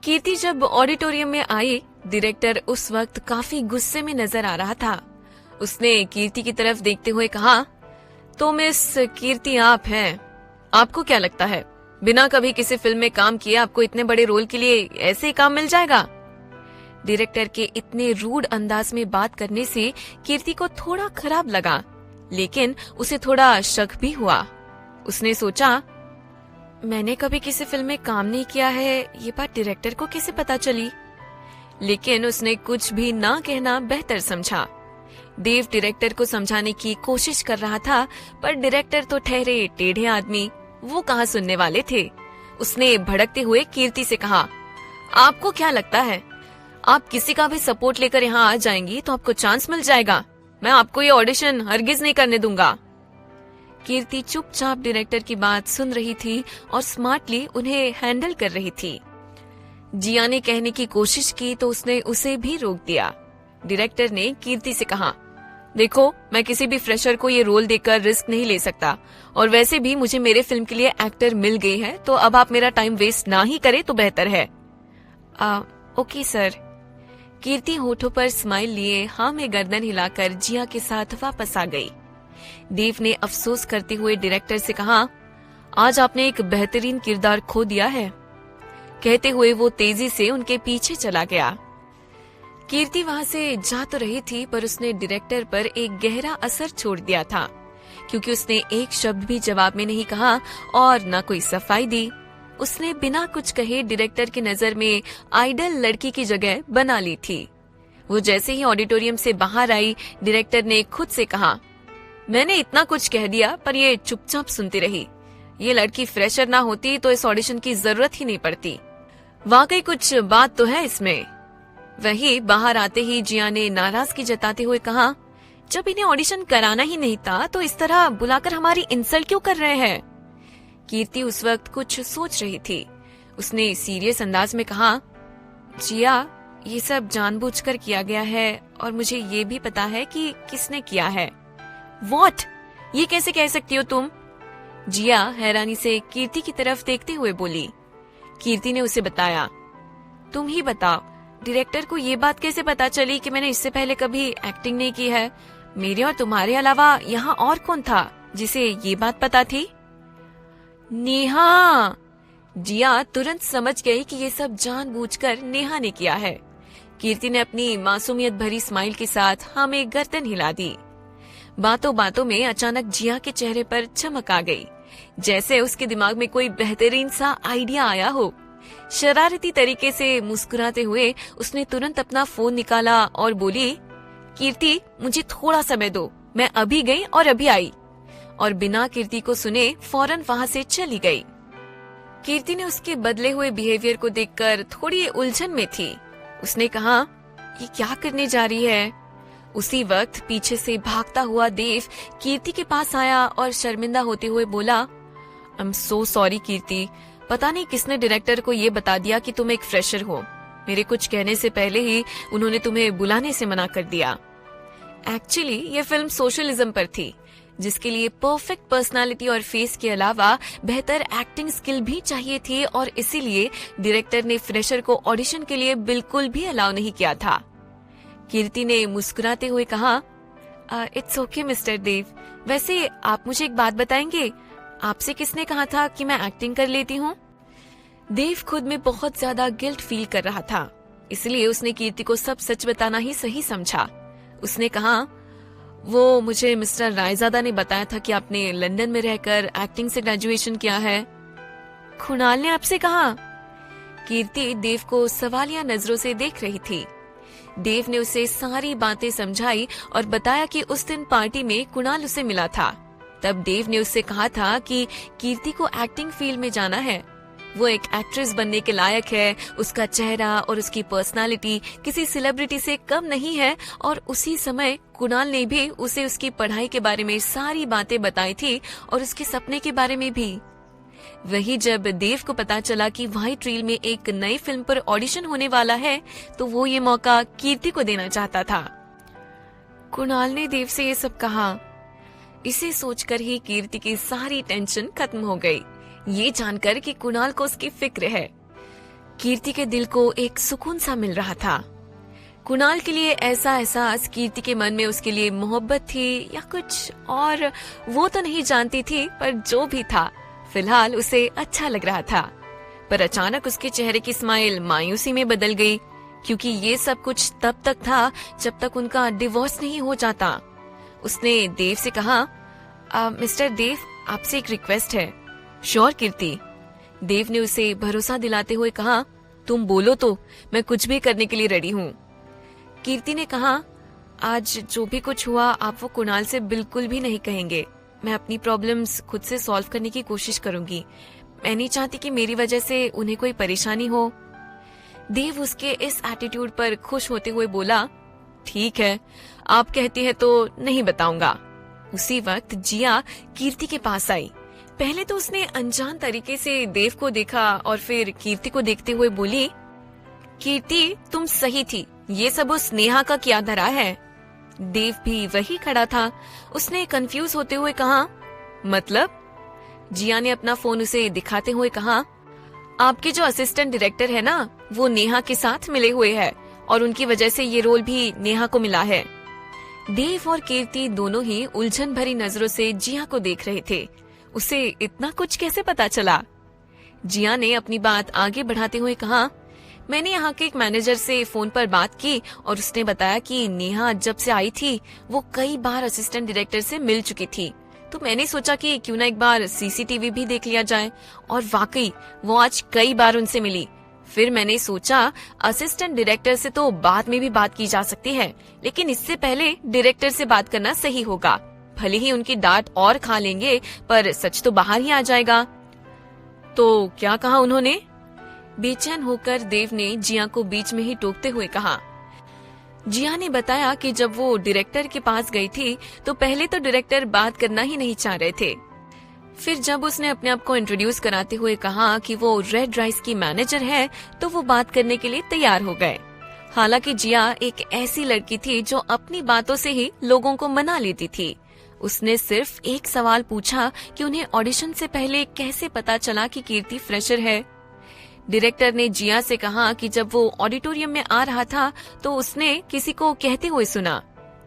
कीर्ति जब ऑडिटोरियम में आई, डायरेक्टर उस वक्त काफी गुस्से में नजर आ रहा था। उसने कीर्ति की तरफ देखते हुए कहा, तो मिस कीर्ति आप हैं। आपको क्या लगता है बिना कभी किसी फिल्म में काम किए आपको इतने बड़े रोल के लिए ऐसे ही काम मिल जाएगा? डायरेक्टर के इतने रूड अंदाज में बात करने से कीर्ति को थोड़ा खराब लगा, लेकिन उसे थोड़ा शक भी हुआ। उसने सोचा, मैंने कभी किसी फिल्म में काम नहीं किया है, ये बात डायरेक्टर को कैसे पता चली? लेकिन उसने कुछ भी ना कहना बेहतर समझा। देव डायरेक्टर को समझाने की कोशिश कर रहा था, पर डायरेक्टर तो ठहरे टेढ़े आदमी, वो कहाँ सुनने वाले थे। उसने भड़कते हुए कीर्ति से कहा, आपको क्या लगता है आप किसी का भी सपोर्ट लेकर यहाँ आ जाएंगी तो आपको चांस मिल जाएगा? मैं आपको ये ऑडिशन हरगिज नहीं करने दूंगा। कीर्ति चुपचाप डायरेक्टर की बात सुन रही थी और स्मार्टली उन्हें हैंडल कर रही थी। जिया ने कहने की कोशिश की तो उसने उसे भी रोक दिया। डायरेक्टर ने कीर्ति से कहा, देखो मैं किसी भी फ्रेशर को ये रोल देकर रिस्क नहीं ले सकता, और वैसे भी मुझे मेरे फिल्म के लिए एक्टर मिल गई है, तो अब आप मेरा टाइम वेस्ट ना ही करें तो बेहतर है। Okay sir. कीर्ति होठों पर स्माइल लिए हाँ में गर्दन हिलाकर जिया के साथ वापस आ गई। देव ने अफसोस करते हुए डायरेक्टर से कहा, आज आपने एक बेहतरीन किरदार खो दिया है। कहते हुए वो तेजी से उनके पीछे चला गया। कीर्ति वहां से जा तो रही थी, पर उसने डायरेक्टर पर एक गहरा असर छोड़ दिया था, क्योंकि उसने एक शब्द भी जवाब में नहीं कहा और न कोई सफाई दी। उसने बिना कुछ कहे डायरेक्टर की नजर में आइडल लड़की की जगह बना ली थी। वो जैसे ही ऑडिटोरियम से बाहर आई, डायरेक्टर ने खुद से कहा, मैंने इतना कुछ कह दिया पर ये चुपचाप सुनती रही। ये लड़की फ्रेशर ना होती तो इस ऑडिशन की जरूरत ही नहीं पड़ती। वाकई कुछ बात तो है इसमें। वही बाहर आते ही जिया ने नाराजगी जताते हुए कहा, जब इन्हें ऑडिशन कराना ही नहीं था तो इस तरह बुलाकर हमारी इंसल्ट क्यों कर रहे हैं? कीर्ति उस वक्त कुछ सोच रही थी। उसने सीरियस अंदाज में कहा, जिया ये सब जानबूझकर किया गया है और मुझे ये भी पता है कि किसने किया है। What? ये कैसे कह सकती हो तुम? जिया हैरानी से कीर्ति की तरफ देखते हुए बोली। कीर्ति ने उसे बताया, तुम ही बताओ, डायरेक्टर को ये बात कैसे पता चली कि मैंने इससे पहले कभी एक्टिंग नहीं की है? मेरे और तुम्हारे अलावा यहाँ और कौन था जिसे ये बात पता थी? नेहा। जिया तुरंत समझ गई कि ये सब जानबूझकर नेहा ने किया है। कीर्ति ने अपनी मासूमियत भरी स्माइल के साथ हाँ में गर्दन हिला दी। बातों बातों में अचानक जिया के चेहरे पर चमक आ गई, जैसे उसके दिमाग में कोई बेहतरीन सा आइडिया आया हो। शरारती तरीके से मुस्कुराते हुए उसने तुरंत अपना फोन निकाला और बोली, कीर्ति मुझे थोड़ा समय दो, मैं अभी गई और अभी आई। और बिना कीर्ति को सुने फौरन वहां से चली गई। कीर्ति ने उसके बदले हुए बिहेवियर को देखकर थोड़ी उलझन में थी। उसने कहा, ये क्या करने जा रही है? उसी वक्त पीछे से भागता हुआ देव कीर्ति के पास आया और शर्मिंदा होते हुए बोला, आई एम सो सॉरी कीर्ति, पता नहीं किसने डायरेक्टर को ये बता दिया कि तुम एक फ्रेशर हो। मेरे कुछ कहने से पहले ही उन्होंने तुम्हें बुलाने से मना कर दिया। एक्चुअली ये फिल्म सोशलिज्म पर थी, जिसके लिए परफेक्ट पर्सनालिटी और फेस के अलावा बेहतर एक्टिंग स्किल भी चाहिए थी, और इसीलिए डायरेक्टर ने फ्रेशर को ऑडिशन के लिए बिल्कुल भी अलाउ नहीं किया था। कीर्ति ने मुस्कुराते हुए कहा, इट्स ओके मिस्टर देव, वैसे आप मुझे एक बात बताएंगे, आपसे किसने कहा था कि मैं एक्टिंग कर लेती हूँ? देव खुद में बहुत ज्यादा गिल्ट फील कर रहा था, इसलिए उसने कीर्ति को सब सच बताना ही सही समझा। उसने कहा, वो मुझे मिस्टर रायजादा ने बताया था कि आपने लंदन में रहकर एक्टिंग से ग्रेजुएशन किया है। कुणाल ने आपसे कहा? कीर्ति देव को सवालिया नजरों से देख रही थी। देव ने उसे सारी बातें समझाई और बताया कि उस दिन पार्टी में कुणाल उसे मिला था। तब देव ने उससे कहा था कि कीर्ति को एक्टिंग फील्ड में जाना है, वो एक एक्ट्रेस बनने के लायक है, उसका चेहरा और उसकी पर्सनालिटी किसी सेलिब्रिटी से कम नहीं है। और उसी समय कुणाल ने भी उसे उसकी पढ़ाई के बारे में सारी बातें बताई थी और उसके सपने के बारे में भी। वही जब देव को पता चला कि व्हाइट रील में एक नई फिल्म पर ऑडिशन होने वाला है, तो वो ये मौका कीर्ति को देना चाहता था। कुणाल ने देव से ये सब कहा। इसे सोचकर ही कीर्ति की सारी टेंशन खत्म हो गई, ये जानकर कि कुणाल को उसकी फिक्र है। कीर्ति के दिल को एक सुकून सा मिल रहा था। कुणाल के लिए ऐसा एहसास कीर्ति के मन में उसके लिए मोहब्बत थी या कुछ और, वो तो नहीं जानती थी, पर जो भी था फिलहाल उसे अच्छा लग रहा था। पर अचानक उसके चेहरे की स्माइल मायूसी में बदल गई, क्योंकि ये सब कुछ तब तक था जब तक उनका डिवोर्स नहीं हो जाता। उसने देव से कहा, मिस्टर देव, आपसे एक रिक्वेस्ट है। श्योर कीर्ति। देव ने उसे भरोसा दिलाते हुए कहा, तुम बोलो तो मैं कुछ भी करने के लिए रेडी हूँ। कीर्ति ने कहा, आज जो भी कुछ हुआ आप वो कुणाल से बिल्कुल भी नहीं कहेंगे। मैं अपनी प्रॉब्लम्स खुद से सॉल्व करने की कोशिश करूंगी। मैं नहीं चाहती कि मेरी वजह से उन्हें कोई परेशानी हो। देव उसके इस एटीट्यूड पर खुश होते हुए बोला, ठीक है, आप कहती है तो नहीं बताऊंगा। उसी वक्त जिया कीर्ति के पास आई। पहले तो उसने अनजान तरीके से देव को देखा और फिर कीर्ति को देखते हुए बोली, कीर्ति तुम सही थी, ये सब उस नेहा का क्या धरा है। देव भी वही खड़ा था। उसने कंफ्यूज होते हुए कहा, मतलब? जिया ने अपना फोन उसे दिखाते हुए कहा, आपके जो असिस्टेंट डायरेक्टर है ना, वो नेहा के साथ मिले हुए हैं और उनकी वजह से ये रोल भी नेहा को मिला है। देव और कीर्ति दोनों ही उलझन भरी नजरों से जिया को देख रहे थे। उसे इतना कुछ कैसे पता चला? जिया ने अपनी बात आगे बढ़ाते हुए कहा, मैंने यहाँ के एक मैनेजर से फोन पर बात की और उसने बताया कि नेहा जब से आई थी वो कई बार असिस्टेंट डायरेक्टर से मिल चुकी थी। तो मैंने सोचा कि क्यों ना एक बार सीसीटीवी भी देख लिया जाए, और वाकई वो आज कई बार उनसे मिली। फिर मैंने सोचा असिस्टेंट डायरेक्टर से तो बाद में भी बात की जा सकती है, लेकिन इससे पहले डायरेक्टर से बात करना सही होगा। भले ही उनकी डांट और खा लेंगे, पर सच तो बाहर ही आ जाएगा। तो क्या कहा उन्होंने? बेचैन होकर देव ने जिया को बीच में ही टोकते हुए कहा। जिया ने बताया कि जब वो डायरेक्टर के पास गई थी तो पहले तो डायरेक्टर बात करना ही नहीं चाह रहे थे। फिर जब उसने अपने आप को इंट्रोड्यूस कराते हुए कहा कि वो रेड राइस की मैनेजर है, तो वो बात करने के लिए तैयार हो गए। हालांकि जिया एक ऐसी लड़की थी जो अपनी बातों से ही लोगों को मना लेती थी। उसने सिर्फ एक सवाल पूछा कि उन्हें ऑडिशन से पहले कैसे पता चला कि कीर्ति फ्रेशर है। डायरेक्टर ने जिया से कहा कि जब वो ऑडिटोरियम में आ रहा था तो उसने किसी को कहते हुए सुना,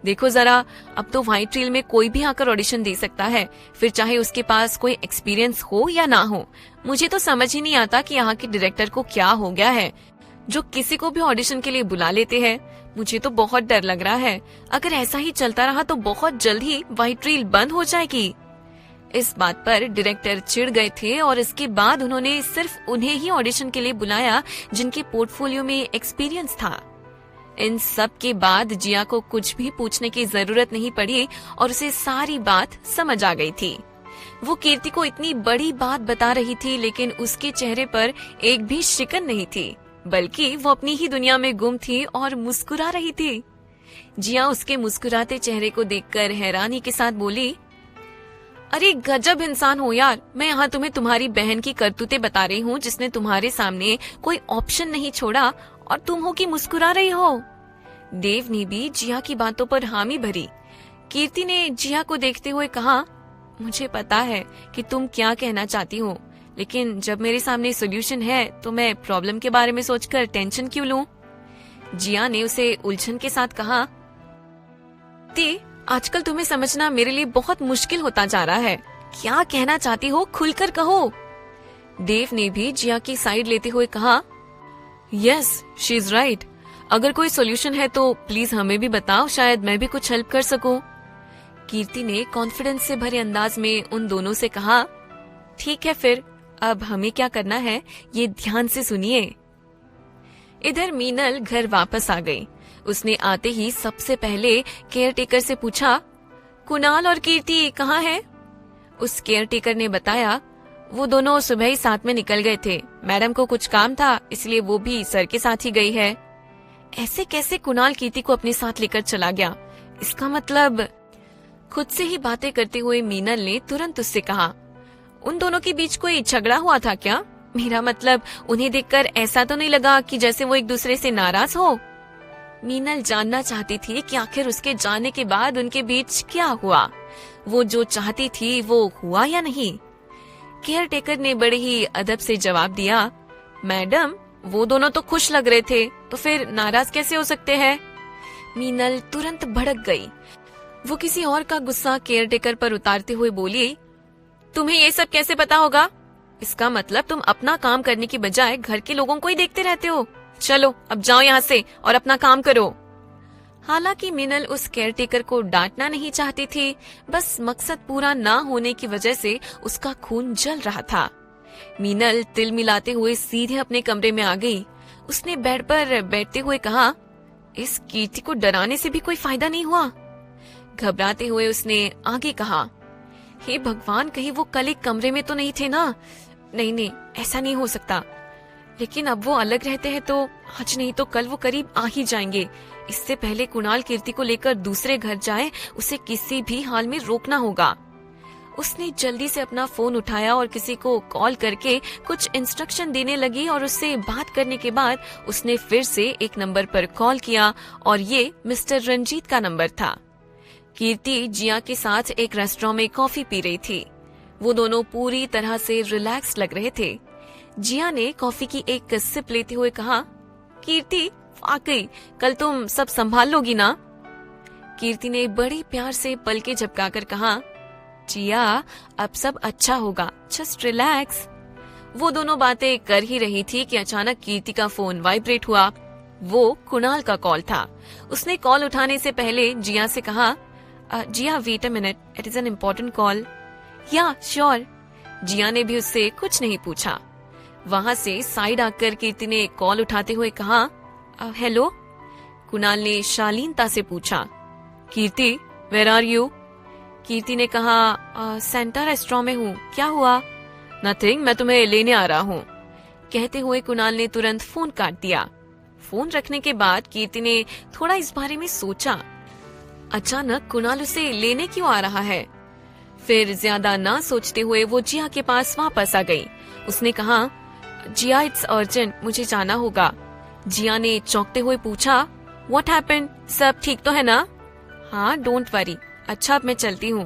देखो जरा, अब तो व्हाइट रील में कोई भी आकर ऑडिशन दे सकता है, फिर चाहे उसके पास कोई एक्सपीरियंस हो या ना हो। मुझे तो समझ ही नहीं आता कि यहाँ के डायरेक्टर को क्या हो गया है, जो किसी को भी ऑडिशन के लिए बुला लेते हैं। मुझे तो बहुत डर लग रहा है, अगर ऐसा ही चलता रहा तो बहुत जल्द ही व्हाइट रील बंद हो जाएगी। इस बात पर डायरेक्टर चिढ़ गए थे और इसके बाद उन्होंने सिर्फ उन्हें ही ऑडिशन के लिए बुलाया जिनके पोर्टफोलियो में एक्सपीरियंस था। इन सब के बाद जिया को कुछ भी पूछने की जरूरत नहीं पड़ी और उसे सारी बात समझ आ गई थी। वो कीर्ति को इतनी बड़ी बात बता रही थी, लेकिन उसके चेहरे पर एक भी शिकन नहीं थी, बल्कि वो अपनी ही दुनिया में गुम थी और मुस्कुरा रही थी। जिया उसके मुस्कुराते चेहरे को देखकर हैरानी के साथ बोली, अरे गजब इंसान हो यार, मैं यहाँ तुम्हें तुम्हारी बहन की करतूतें बता रही हूँ जिसने तुम्हारे सामने कोई ऑप्शन नहीं छोड़ा और तुम हो कि मुस्कुरा रही हो। देव ने भी जिया की बातों पर हामी भरी। कीर्ति ने जिया को देखते हुए कहा, मुझे पता है कि तुम क्या कहना चाहती हो, लेकिन जब मेरे सामने सोल्यूशन है तो मैं प्रॉब्लम के बारे में सोचकर टेंशन क्यों लूं? जिया ने उसे उलझन के साथ कहा, आजकल तुम्हें समझना मेरे लिए बहुत मुश्किल होता जा रहा है। क्या कहना चाहती हो खुलकर कहो। देव ने भी जिया की साइड लेते हुए कहा, यस शी इज राइट, अगर कोई सॉल्यूशन है तो प्लीज हमें भी बताओ, शायद मैं भी कुछ हेल्प कर सकूं। कीर्ति ने कॉन्फिडेंस से भरे अंदाज में उन दोनों से कहा, ठीक है फिर, अब हमें क्या करना है ये ध्यान से सुनिए। इधर मीनल घर वापस आ गई। उसने आते ही सबसे पहले केयर टेकर से पूछा, कुणाल और कीर्ति कहाँ हैं? उस केयर टेकर ने बताया, वो दोनों सुबह ही साथ में निकल गए थे, मैडम को कुछ काम था इसलिए वो भी सर के साथ ही गई है। ऐसे कैसे कुणाल कीर्ति को अपने साथ लेकर चला गया? इसका मतलब? खुद से ही बातें करते हुए मीनल ने तुरंत उससे कहा, उन दोनों के बीच कोई झगड़ा हुआ था क्या? मेरा मतलब उन्हें देखकर ऐसा तो नहीं लगा कि जैसे वो एक दूसरे से नाराज हो। मीनल जानना चाहती थी कि आखिर उसके जाने के बाद उनके बीच क्या हुआ, वो जो चाहती थी वो हुआ या नहीं। केयर टेकर ने बड़े ही अदब से जवाब दिया, मैडम वो दोनों तो खुश लग रहे थे, तो फिर नाराज कैसे हो सकते हैं? मीनल तुरंत भड़क गई। वो किसी और का गुस्सा केयरटेकर पर उतारते हुए बोली, तुम्हें ये सब कैसे पता होगा? इसका मतलब तुम अपना काम करने की बजाय घर के लोगों को ही देखते रहते हो। चलो अब जाओ यहाँ से और अपना काम करो। हालांकि मीनल उस केयरटेकर को डांटना नहीं चाहती थी, बस मकसद पूरा ना होने की वजह से उसका खून जल रहा था। मीनल तिल मिलाते हुए सीधे अपने कमरे में आ गई। उसने बेड पर बैठते हुए कहा, इस कीर्ति को डराने से भी कोई फायदा नहीं हुआ। घबराते हुए उसने आगे कहा, हे भगवान, कहीं वो कल एक कमरे में तो नहीं थे ना? नहीं, ऐसा नहीं हो सकता। लेकिन अब वो अलग रहते हैं तो आज नहीं तो कल वो करीब आ ही जाएंगे। इससे पहले कुणाल कीर्ति को लेकर दूसरे घर जाए, उसे किसी भी हाल में रोकना होगा। उसने जल्दी से अपना फोन उठाया और किसी को कॉल करके कुछ इंस्ट्रक्शन देने लगी और उससे बात करने के बाद उसने फिर से एक नंबर पर कॉल किया और ये मिस्टर रंजीत का नंबर था। कीर्ति जिया के साथ एक रेस्टोरेंट में कॉफी पी रही थी। वो दोनों पूरी तरह से रिलैक्स लग रहे थे। जिया ने कॉफी की एक सिप लेते हुए कहा, कीर्ति, वाकई कल तुम सब संभाल लोगी ना? कीर्ति ने बड़े प्यार से पलके झपकाकर कहा, जिया, अब सब अच्छा होगा, जस्ट रिलैक्स। वो दोनों बातें कर ही रही थी कि अचानक कीर्ति का फोन वाइब्रेट हुआ। वो कुणाल का कॉल था। उसने कॉल उठाने से पहले जिया से कहा, Jia wait a minute, it is an important call. Ya sure. Jia ने भी उससे कुछ नहीं पूछा। वहां से साइड आकर कीर्ति ने कॉल उठाते हुए कहा, हेलो। कुणाल ने शालीनता से पूछा, कीर्ति, वेयर आर यू? कीर्ति ने कहा, सेंटा रेस्टोरेंट में हूँ, क्या हुआ? नथिंग, मैं तुम्हें लेने आ रहा हूँ। कहते हुए कुणाल ने तुरंत फोन काट दिया। फोन रखने के बाद कीर्ति ने थोड़ा इस बारे में सोचा। अचानक कुणाल उसे लेने क्यों आ रहा है? फिर ज्यादा ना सोचते हुए वो जिया के पास वापस आ गई। उसने कहा, जिया, इट्स अर्जेंट, मुझे जाना होगा। जिया ने चौंकते हुए पूछा, व्हाट हैपेंड? सब ठीक तो है ना? हाँ, डोंट वरी। अच्छा, अब मैं चलती हूँ।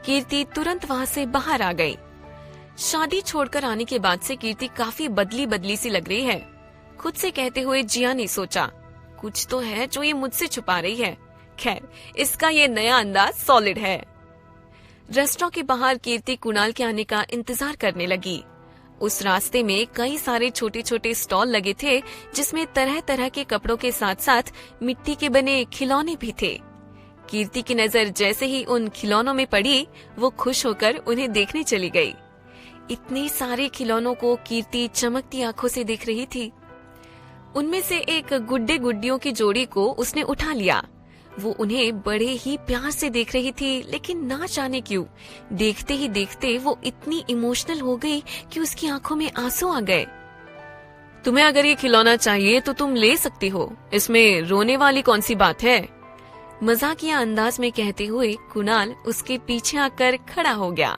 कीर्ति तुरंत वहाँ से बाहर आ गई। शादी छोड़कर आने के बाद से कीर्ति काफी बदली बदली सी लग रही है। खुद से कहते हुए जिया ने सोचा, कुछ तो है जो ये मुझसे छुपा रही है। खैर, इसका ये नया अंदाज सॉलिड है। रेस्टोरेंट के बाहर कीर्ति कुणाल के आने का इंतजार करने लगी। उस रास्ते में कई सारे छोटे छोटे स्टॉल लगे थे, जिसमें तरह तरह के कपड़ों के साथ साथ मिट्टी के बने खिलौने भी थे। कीर्ति की नजर जैसे ही उन खिलौनों में पड़ी, वो खुश होकर उन्हें देखने चली गई। इतने सारे खिलौनों को कीर्ति चमकती आंखों से देख रही थी। उनमें से एक गुड्डे गुड्डियों की जोड़ी को उसने उठा लिया। वो उन्हें बड़े ही प्यार से देख रही थी, लेकिन ना जाने क्यों देखते ही देखते वो इतनी इमोशनल हो गई कि उसकी आंखों में आंसू आ गए। तुम्हें अगर ये खिलौना चाहिए तो तुम ले सकती हो, इसमें रोने वाली कौन सी बात है? मजाकिया अंदाज में कहते हुए कुणाल उसके पीछे आकर खड़ा हो गया।